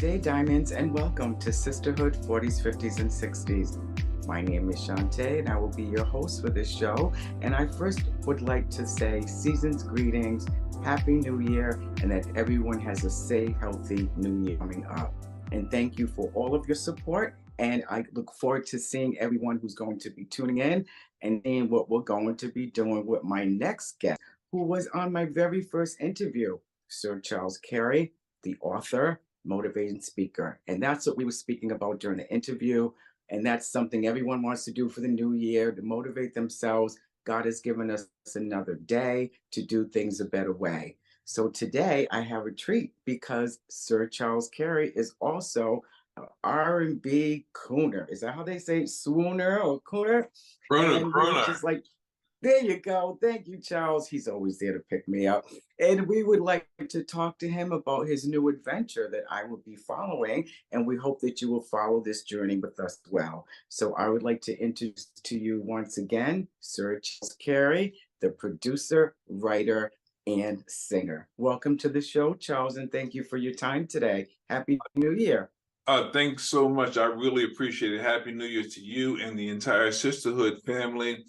Day, Diamonds, and welcome to Sisterhood 40s, 50s, and 60s. My name is Chantee, and I will be your host for this show. And I first would like to say season's greetings, Happy New Year, and that everyone has a safe, healthy New Year coming up. And thank you for all of your support. And I look forward to seeing everyone who's going to be tuning in and seeing what we're going to be doing with my next guest, who was on my very first interview, Sir Charles Cary, the author, motivating speaker. And that's what we were speaking about during the interview. And that's something everyone wants to do for the new year, to motivate themselves. God has given us another day to do things a better way. So today I have a treat because Sir Charles Cary is also an R&B crooner. Is that how they say swooner or crooner? And we would just like, there you go. Thank you, Charles. He's always there to pick me up. And we would like to talk to him about his new adventure that I will be following. And we hope that you will follow this journey with us as well. So I would like to introduce to you once again, Sir Charles Cary, the producer, writer, and singer. Welcome to the show, Charles, and thank you for your time today. Happy New Year. Thanks so much. I really appreciate it. Happy New Year to you and the entire Sisterhood family.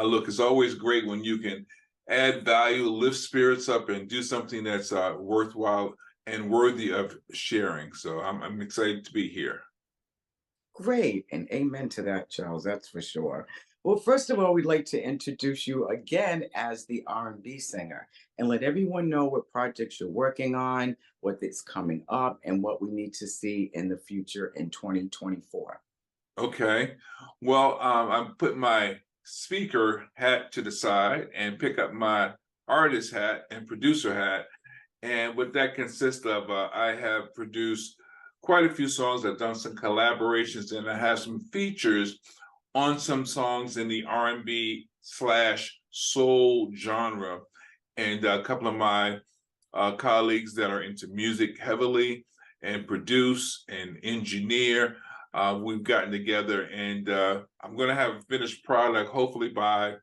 Look, it's always great when you can add value, lift spirits up, and do something that's worthwhile and worthy of sharing. So I'm excited to be here. Great, and amen to that, Charles, that's for sure. Well, first of all, we'd like to introduce you again as the R&B singer and let everyone know what projects you're working on, what is coming up, and what we need to see in the future in 2024. Okay. Well, I'm putting my speaker hat to the side and pick up my artist hat and producer hat. And what that consists of, I have produced quite a few songs. I've done some collaborations, and I have some features on some songs in the R&B / soul genre. And a couple of my colleagues that are into music heavily and produce and engineer, we've gotten together, and I'm going to have a finished product hopefully by,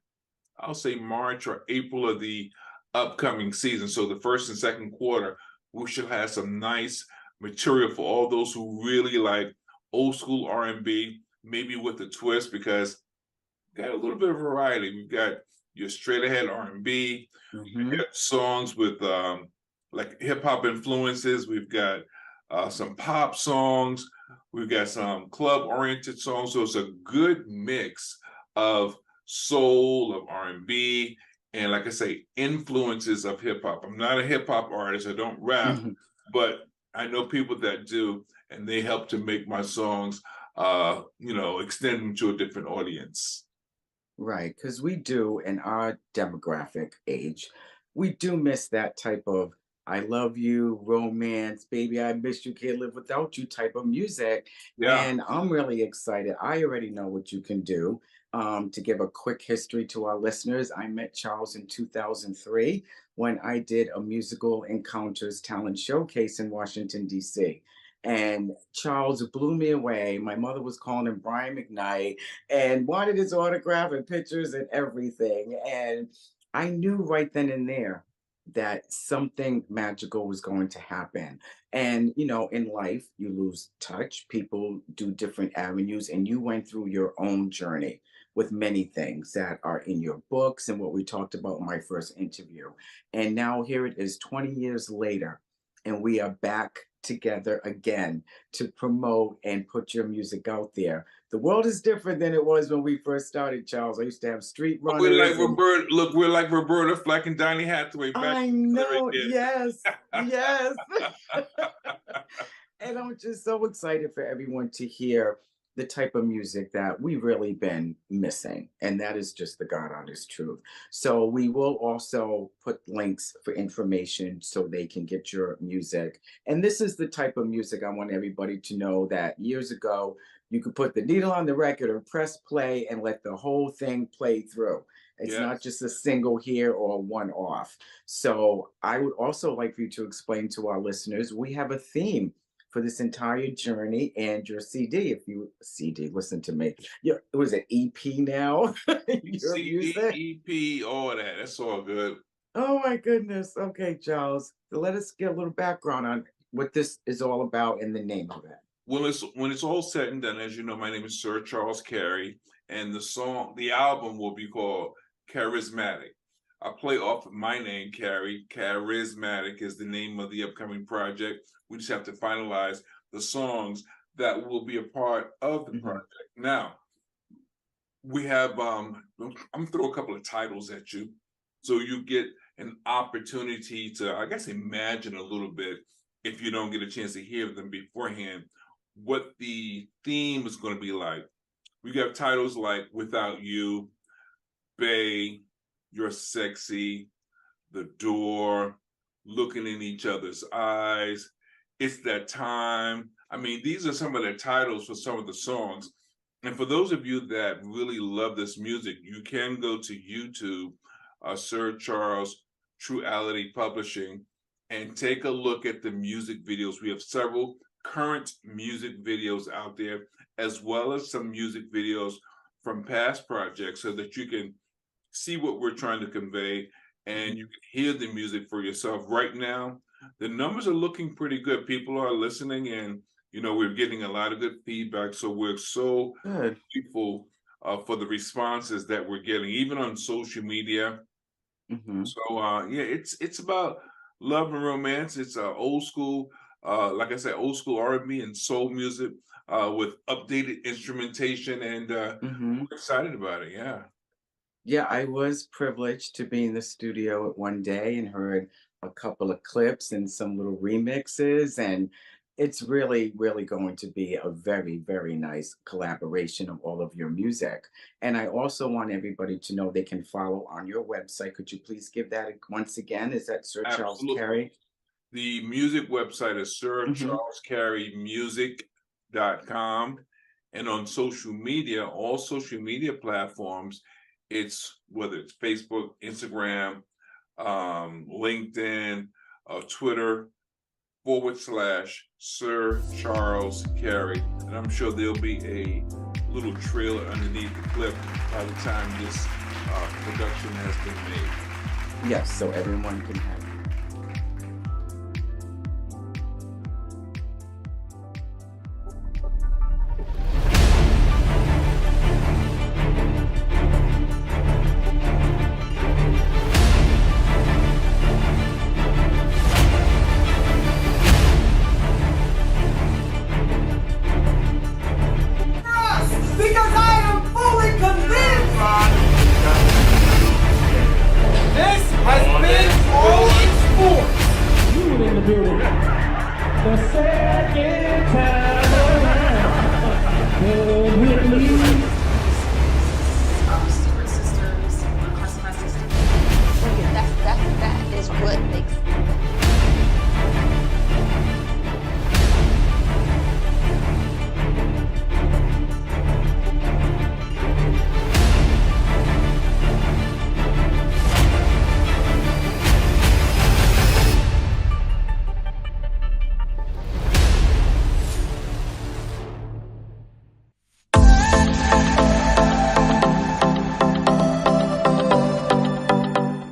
I'll say, March or April of the upcoming season. So the first and second quarter, we should have some nice material for all those who really like old school R&B, maybe with a twist, because we've got a little bit of variety. We've got your straight ahead R&B, we've got songs with like hip hop influences. We've got some pop songs. We've got some club-oriented songs, so it's a good mix of soul, of R&B, and like I say, influences of hip-hop. I'm not a hip-hop artist. I don't rap, but I know people that do, and they help to make my songs, extend them to a different audience. Right, because we do, in our demographic age, we do miss that type of I love you, romance, baby, I miss you, can't live without you type of music. Yeah. And I'm really excited. I already know what you can do. To give a quick history to our listeners, I met Charles in 2003 when I did a musical encounters talent showcase in Washington, D.C. And Charles blew me away. My mother was calling him Brian McKnight and wanted his autograph and pictures and everything. And I knew right then and there that something magical was going to happen. And, in life, you lose touch, people do different avenues, and you went through your own journey with many things that are in your books and what we talked about in my first interview. And now here it is 20 years later, and we are back together again to promote and put your music out there. The world is different than it was when we first started, Charles. I used to have street runners. We're like Roberta. Look, we're like Roberta Flack and Donny Hathaway. I know. Yes. Yes. And I'm just so excited for everyone to hear the type of music that we've really been missing. And that is just the God honest truth. So we will also put links for information so they can get your music. And this is the type of music I want everybody to know that years ago, you could put the needle on the record or press play and let the whole thing play through. It's not just a single here or one off. So I would also like for you to explain to our listeners, we have a theme for this entire journey and your CD. If you listen to me. It was an EP now. Your CD, music? EP, all that. That's all good. Oh my goodness. Okay, Charles. So let us get a little background on what this is all about and the name of it. Well, it's when it's all said and done, as you know, my name is Sir Charles Cary, and the album will be called Charismatic. I play off of my name, Cary. Charismatic is the name of the upcoming project. We just have to finalize the songs that will be a part of the Hmm. project. Now, we have I'm gonna throw a couple of titles at you so you get an opportunity to, I guess, imagine a little bit, if you don't get a chance to hear them beforehand, what the theme is going to be like. We got titles like Without You, Bay, You're Sexy, The Door, Looking in Each Other's Eyes, It's That Time. I mean, these are some of the titles for some of the songs. And for those of you that really love this music, you can go to YouTube, Sir Charles Truality Publishing, and take a look at the music videos. We have several current music videos out there, as well as some music videos from past projects, so that you can see what we're trying to convey and you can hear the music for yourself. Right now, the numbers are looking pretty good. People are listening, and we're getting a lot of good feedback. So we're so Good. grateful for the responses that we're getting, even on social media. Hmm. So yeah, it's about love and romance. It's old school, like I said, old school R&B and soul music with updated instrumentation, and Hmm. we're excited about it. Yeah. Yeah, I was privileged to be in the studio one day and heard a couple of clips and some little remixes. And it's really, really going to be a very, very nice collaboration of all of your music. And I also want everybody to know they can follow on your website. Could you please give that once again? Is that Sir Charles Absolutely. Carey? The music website is Hmm. sircharlescareymusic.com. And on social media, all social media platforms, it's whether it's Facebook, Instagram, LinkedIn, Twitter, /Sir Charles Cary. And I'm sure there'll be a little trailer underneath the clip by the time this production has been made. Yes, so everyone can have. Because I am fully convinced this has been all its force. You in the building. The second time around. With me. Secret sisters, classified sisters. Oh yeah, that is what makes.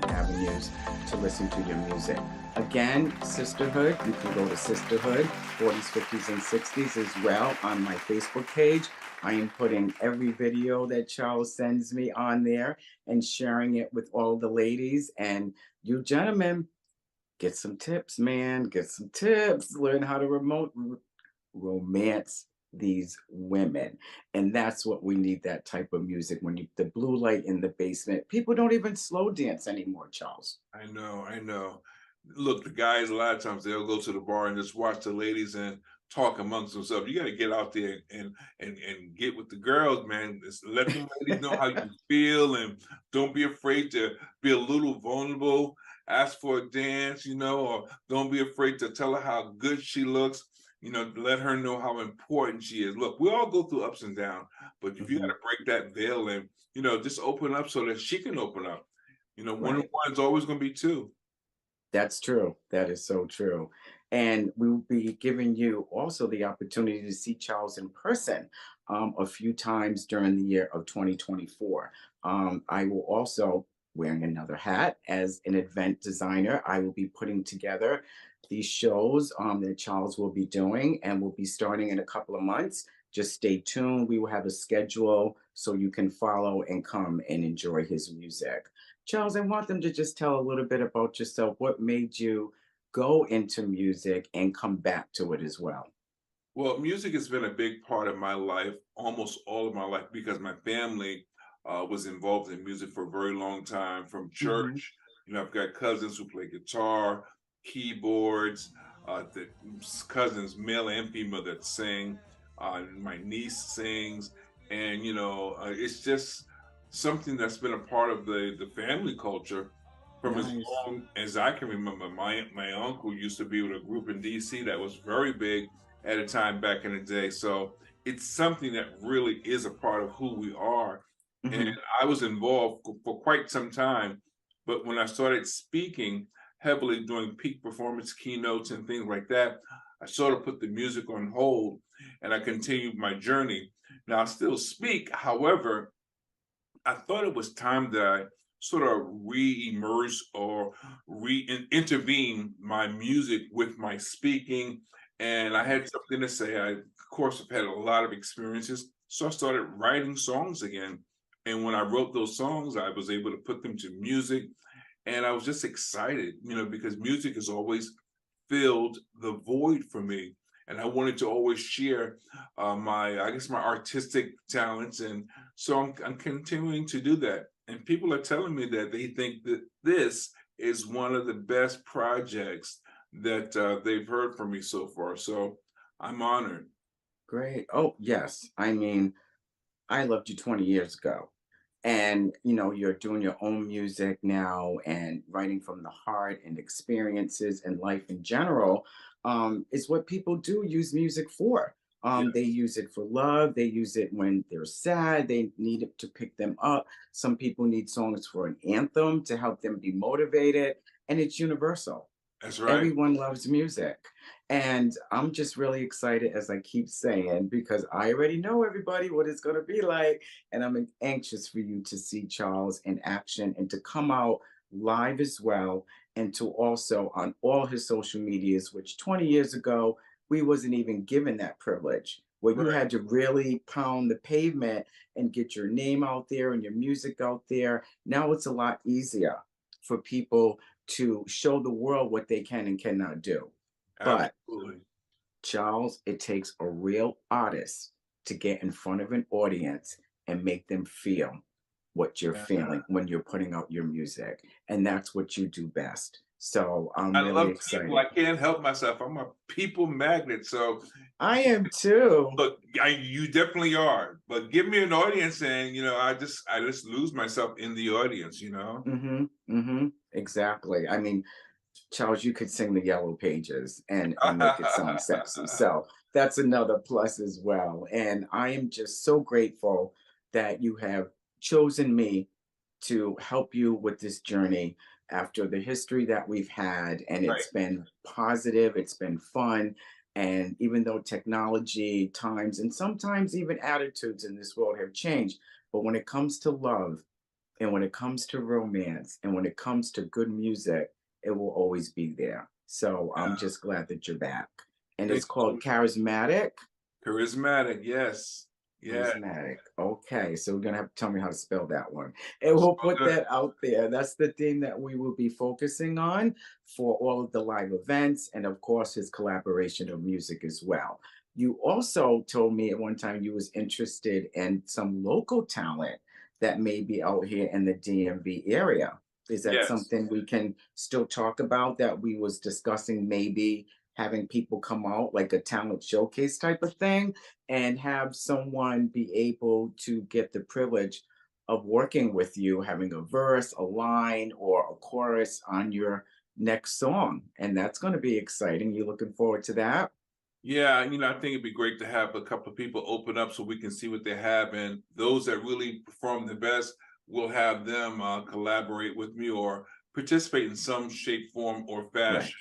Avenues to listen to your music. Again, Sisterhood, you can go to Sisterhood, 40s, 50s, and 60s as well on my Facebook page. I am putting every video that Charles sends me on there and sharing it with all the ladies. And you gentlemen, get some tips, man. Get some tips. Learn how to romance these women. And that's what we need, that type of music. When you the blue light in the basement, people don't even slow dance anymore, Charles. I know, I know. Look, the guys, a lot of times they'll go to the bar and just watch the ladies and talk amongst themselves. You got to get out there and get with the girls, man. Just let the ladies know how you feel, and don't be afraid to be a little vulnerable. Ask for a dance, or don't be afraid to tell her how good she looks. Let her know how important she is. Look, we all go through ups and downs, but if you got Mhm. to break that veil and just open up so that she can open up. One and Right. one is always going to be two. That's true. That is so true. And we will be giving you also the opportunity to see Charles in person a few times during the year of 2024. I will also, wearing another hat as an event designer, I will be putting together these shows that Charles will be doing, and will be starting in a couple of months. Just stay tuned. We will have a schedule so you can follow and come and enjoy his music. Charles, I want them to just tell a little bit about yourself. What made you go into music and come back to it as well? Well, music has been a big part of my life, almost all of my life, because my family was involved in music for a very long time, from Hmm. church. I've got cousins who play guitar, keyboards, the cousins, male and female, that sing. My niece sings, and it's just something that's been a part of the family culture from as Nice. long as I can remember. My uncle used to be with a group in D.C. that was very big at a time back in the day. So it's something that really is a part of who we are. And Hmm. I was involved for quite some time. But when I started speaking heavily, doing peak performance keynotes and things like that, I sort of put the music on hold and I continued my journey. Now I still speak. However, I thought it was time that I sort of re-emerge or re-intervene my music with my speaking. And I had something to say. I, of course, have had a lot of experiences. So I started writing songs again. And when I wrote those songs, I was able to put them to music. And I was just excited, because music has always filled the void for me. And I wanted to always share I guess, my artistic talents. And so I'm continuing to do that. And people are telling me that they think that this is one of the best projects that they've heard from me so far. So I'm honored. Great. Oh, yes. I mean, I loved you 20 years ago. And you're doing your own music now and writing from the heart, and experiences and life in general is what people do use music for. They Yes, use it for love. They use it when they're sad. They need it to pick them up. Some people need songs for an anthem to help them be motivated, and it's universal. that's right. Everyone loves music. And I'm just really excited, as I keep saying, because I already know everybody what it's going to be like. And I'm anxious for you to see Charles in action and to come out live as well. And to also on all his social medias, which 20 years ago, we wasn't even given that privilege, where you Right. had to really pound the pavement and get your name out there and your music out there. Now it's a lot easier for people to show the world what they can and cannot do. But Absolutely. Charles, it takes a real artist to get in front of an audience and make them feel what you're Yeah. feeling when you're putting out your music. And that's what you do best. So I'm I really love people. I excited. can't help myself. I'm a people magnet. So I am too. look, you definitely are, but give me an audience, and I just lose myself in the audience. Mm-hmm. Mm-hmm. Exactly. I mean, Charles, you could sing the Yellow Pages and make it sound sexy. So that's another plus as well. And I am just so grateful that you have chosen me to help you with this journey after the history that we've had. And Right. it's been positive, it's been fun. And even though technology, times, and sometimes even attitudes in this world have changed, but when it comes to love, and when it comes to romance, and when it comes to good music, it will always be there. So I'm Yeah. just glad that you're back. And Thank it's you so called much. Charismatic. Charismatic. Yes. Yeah. Charismatic. Okay, so we're gonna have to tell me how to spell that one. And That's we'll all put good. that out there. That's the theme that we will be focusing on for all of the live events, and of course his collaboration of music as well. You also told me at one time you was interested in some local talent that may be out here in the DMV area. Is that Yes. something we can still talk about, that we was discussing, maybe having people come out like a talent showcase type of thing, and have someone be able to get the privilege of working with you, having a verse, a line, or a chorus on your next song? And that's going to be exciting. You looking forward to that? Yeah, I think it'd be great to have a couple of people open up so we can see what they have, and those that really perform the best, we'll have them collaborate with me or participate in some shape, form, or Right. fashion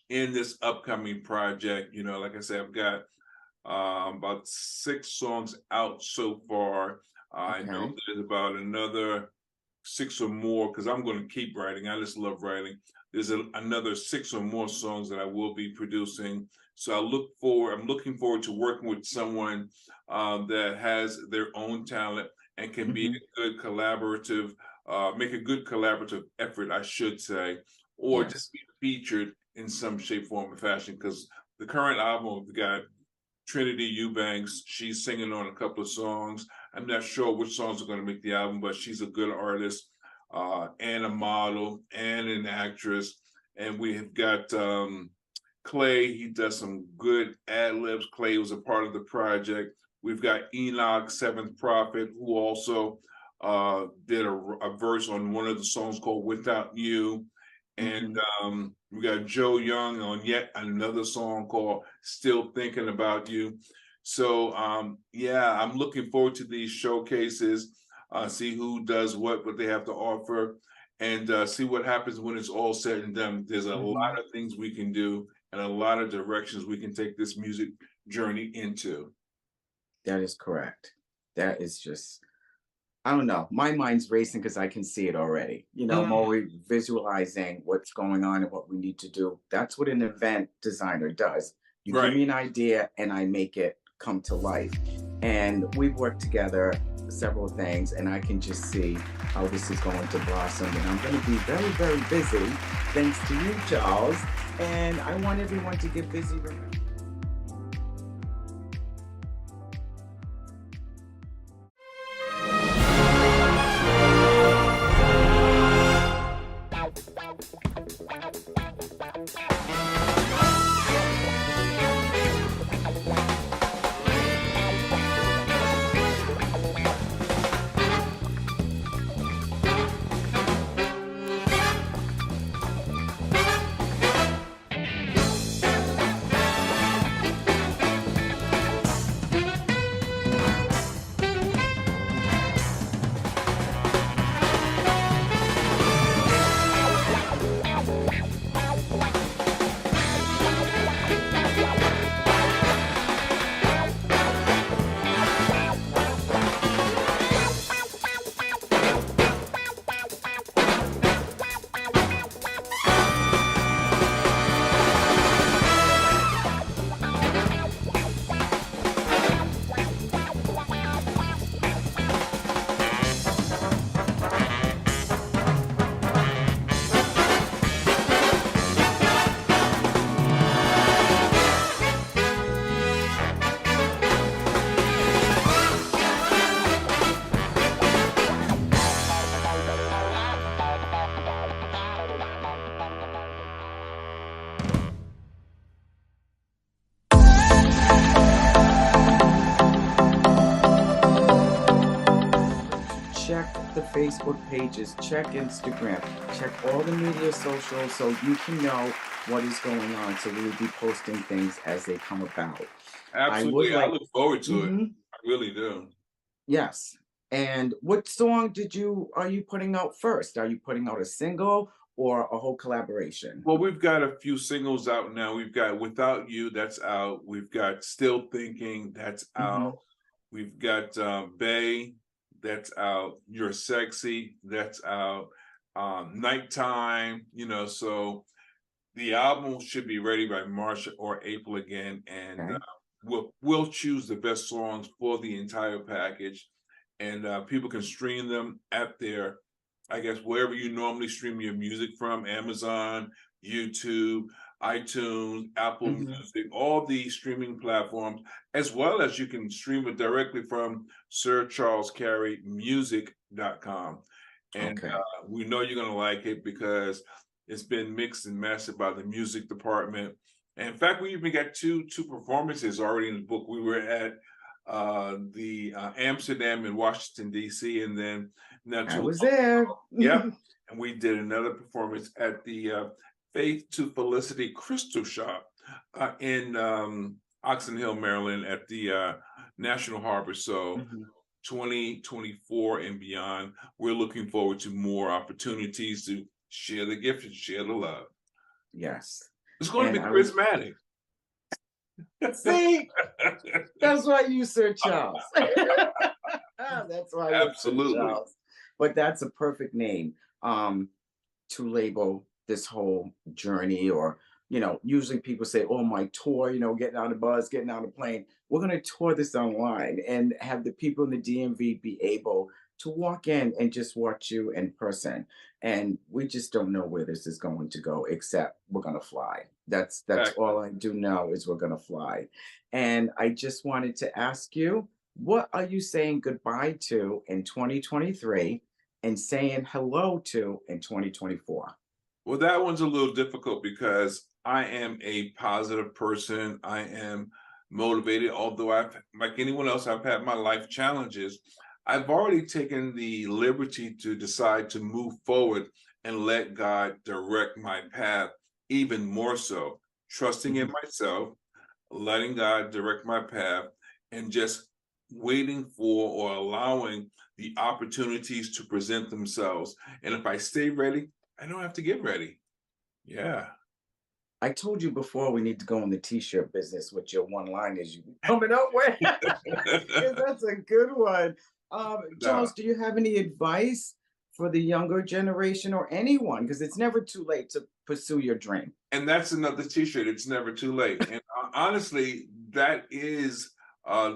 in this upcoming project. Like I said, I've got about 6 songs out so far. I know Okay. there's about another 6 or more because I'm going to keep writing. I just love writing. there's another 6 or more songs that I will be producing. So I'm looking forward to working with someone that has their own talent and can be a good collaborative, make a good collaborative effort, I should say, or Yes. just be featured in some shape, form, or fashion. Because the current album, we've got Trinity Eubanks. She's singing on a couple of songs. I'm not sure which songs are going to make the album, but she's a good artist and a model and an actress. And we have got Clay. He does some good ad libs. Clay was a part of the project. We've got Enoch, Seventh Prophet, who also did a verse on one of the songs called Without You. And we got Joe Young on yet another song called Still Thinking About You. So yeah, I'm looking forward to these showcases, see who does what they have to offer, and see what happens when it's all said and done. There's a lot of things we can do and a lot of directions we can take this music journey into. That is correct. That is just, I don't know. My mind's racing because I can see it already. You know, I'm always visualizing what's going on and what we need to do. That's what an event designer does. You give me an idea and I make it come to life. And we've worked together several things, and I can just see how this is going to blossom. And I'm going to be very, very busy, thanks to you, Charles. And I want everyone to get busy. Check the Facebook pages, check Instagram, check all the media socials so you can know what is going on. So we will be posting things as they come about. Absolutely. I look forward to it. I really do. Yes. And what song are you putting out first? Are you putting out a single or a whole collaboration? Well, we've got a few singles out now. We've got Without You, that's out. We've got Still Thinking, that's out. We've got Bay, that's out. You're Sexy, that's out. Nighttime, so the album should be ready by March or April again, and we'll choose the best songs for the entire package, and people can stream them at their, I guess, wherever you normally stream your music from: Amazon, YouTube, iTunes, Apple Music, all these streaming platforms, as well as you can stream it directly from SirCharlesCaryMusic.com. And we know you're going to like it because it's been mixed and mastered by the music department. And in fact, we even got two performances already in the book. We were at the Amsterdam and Washington, D.C., and then I was there. And we did another performance at the Faith to Felicity Crystal Shop in Oxon Hill, Maryland, at the National Harbor. So 2024 and beyond, we're looking forward to more opportunities to share the gift and share the love. Yes. It's going to be charismatic. See, that's why you, Sir Charles. That's why. Absolutely. Sir Charles. But that's a perfect name to label this whole journey, or usually people say, oh, my tour, getting on the bus, getting on the plane. We're going to tour this online and have the people in the DMV be able to walk in and just watch you in person. And we just don't know where this is going to go, except we're going to fly. That's Exactly. all I do know, is we're going to fly. And I just wanted to ask you, what are you saying goodbye to in 2023 and saying hello to in 2024? Well, that one's a little difficult because I am a positive person. I am motivated, although like anyone else, I've had my life challenges. I've already taken the liberty to decide to move forward and let God direct my path even more so, trusting in Mhm. myself, letting God direct my path, and just waiting for or allowing the opportunities to present themselves. And if I stay ready, I don't have to get ready. Yeah. I told you before, we need to go in the t-shirt business with your one liners you be coming up with. 'Cause that's a good one. No. Charles, do you have any advice for the younger generation or anyone? Because it's never too late to pursue your dream. And that's another t-shirt. It's never too late. And honestly, that is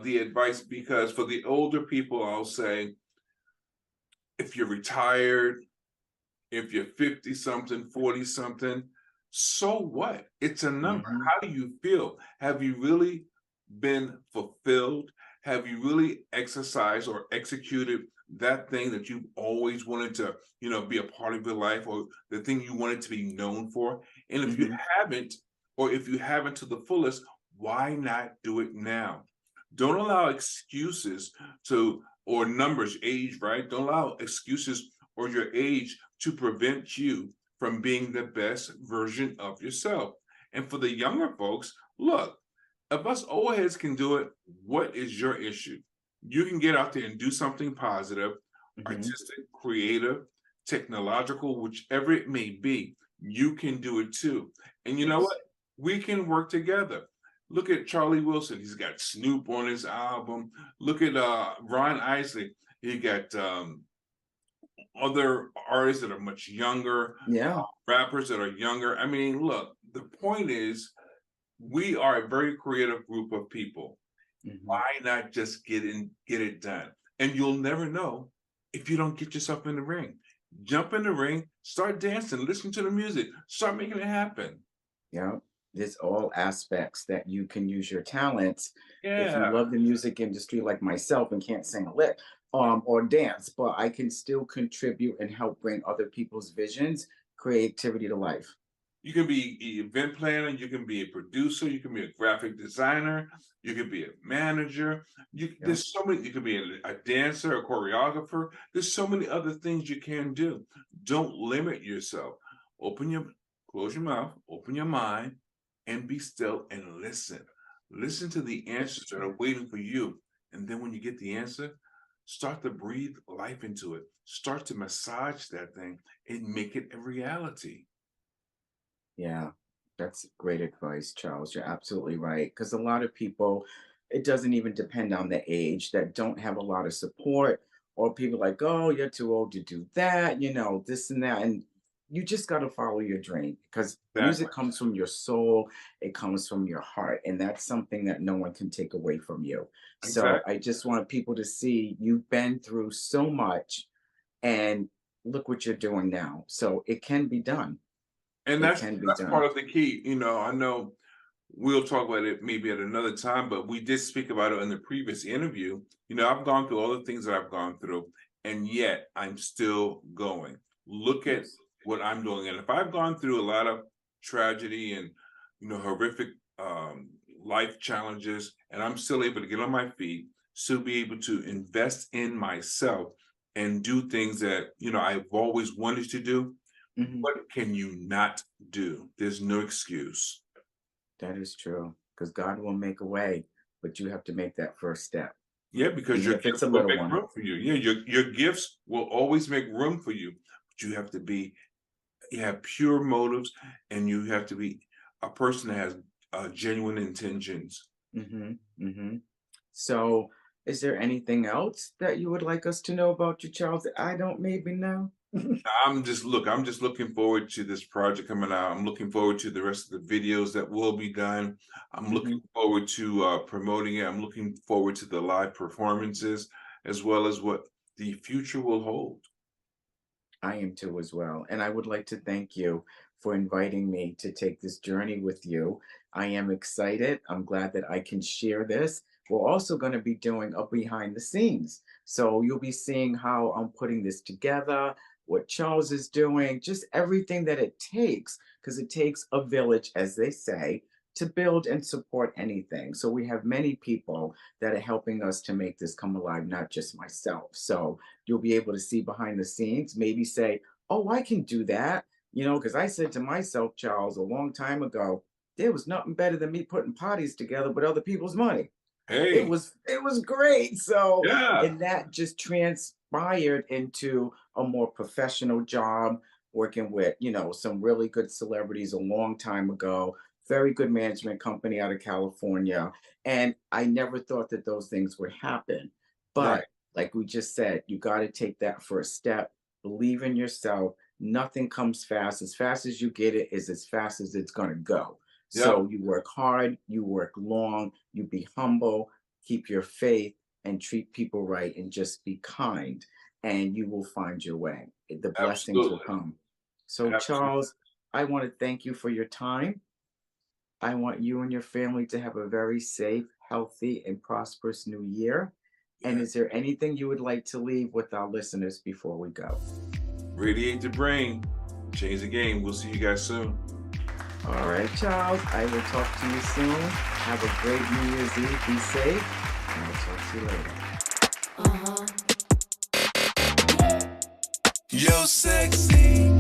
the advice, because for the older people, I'll say, if you're retired, if you're 50 something, 40 something, so what? It's a number. Hmm. How do you feel? Have you really been fulfilled? Have you really exercised or executed that thing that you've always wanted to, be a part of your life, or the thing you wanted to be known for? And if you Hmm. haven't, or if you haven't to the fullest, why not do it now? Don't allow excuses or numbers, age, right? Don't allow excuses or your age to prevent you from being the best version of yourself. And for the younger folks, look, if us old heads can do it, what is your issue? You can get out there and do something positive, Hmm. artistic, creative, technological, whichever it may be. You can do it too. And you know Yes. what? We can work together. Look at Charlie Wilson. He's got Snoop on his album. Look at Ron Isley. He got other artists that are much younger, Yeah. rappers that are younger. I mean, look, the point is, we are a very creative group of people. Hmm. Why not just get it done? And you'll never know if you don't get yourself in the ring. Jump in the ring, start dancing, listen to the music, start making it happen. Yeah. There's all aspects that you can use your talents if you Yeah, love the music industry like myself and can't sing a lick, or dance, but I can still contribute and help bring other people's visions, creativity to life. you can be an event planner, you can be a producer, you can be a graphic designer, you can be a manager. Yeah. There's so many. You can be a dancer, a choreographer. There's so many other things you can do. Don't limit yourself. Open your, close your mouth, open your mind, and be still and listen. Listen to the answers that are waiting for you. And then when you get the answer, start to breathe life into it. Start to massage that thing and make it a reality. Yeah, that's great advice, Charles. You're absolutely right. Because a lot of people, it doesn't even depend on the age, that don't have a lot of support, or people like, oh, you're too old to do that, this and that. And you just got to follow your dream, because Exactly. music comes from your soul, it comes from your heart. And that's something that no one can take away from you. So Exactly. I just want people to see you've been through so much, and look what you're doing now. So it can be done. And It that's can be that's part done. of the key. I know we'll talk about it maybe at another time, but we did speak about it in the previous interview. I've gone through all the things that I've gone through, and yet I'm still going. Look at Yes. what I'm doing. And if I've gone through a lot of tragedy and horrific life challenges, and I'm still able to get on my feet, still be able to invest in myself and do things that I've always wanted to do. Mhm. What can you not do? There's no excuse. That is true, because God will make a way, but you have to make that first step, Yeah, because even your if it's gifts a will little make one. room for you. Yeah, your gifts will always make room for you. But you have pure motives, and you have to be a person that has genuine intentions. Mhm, mhm. So, is there anything else that you would like us to know about you, Charles, that I don't maybe know? I'm just looking forward to this project coming out. I'm looking forward to the rest of the videos that will be done. I'm looking forward to promoting it. I'm looking forward to the live performances, as well as what the future will hold. I am too as well. And I would like to thank you for inviting me to take this journey with you. I am excited. I'm glad that I can share this. We're also going to be doing a behind the scenes. So you'll be seeing how I'm putting this together, what Charles is doing, just everything that it takes, because it takes a village, as they say, to build and support anything. So we have many people that are helping us to make this come alive, not just myself. So you'll be able to see behind the scenes, maybe say, oh, I can do that. You know, because I said to myself, Charles, a long time ago, there was nothing better than me putting parties together with other people's money. Hey, It was great. So, yeah, and that just transpired into a more professional job, working with, you know, some really good celebrities a long time ago, very good management company out of California. And I never thought that those things would happen. right. But like we just said, you got to take that first step, believe in yourself. Nothing comes fast. As fast as you get it is as fast as it's going to go. Yep, So you work hard, you work long, you be humble, keep your faith, and treat people right, and just be kind, and you will find your way. The blessings will absolutely, come. So, absolutely. Charles, I want to thank you for your time. I want you and your family to have a very safe, healthy, and prosperous new year. And Yeah. is there anything you would like to leave with our listeners before we go? Radiate the brain, change the game. We'll see you guys soon. All right, Charles, I will talk to you soon. Have a great New Year's Eve. Be safe, and I'll talk to you later. Yo, sexy.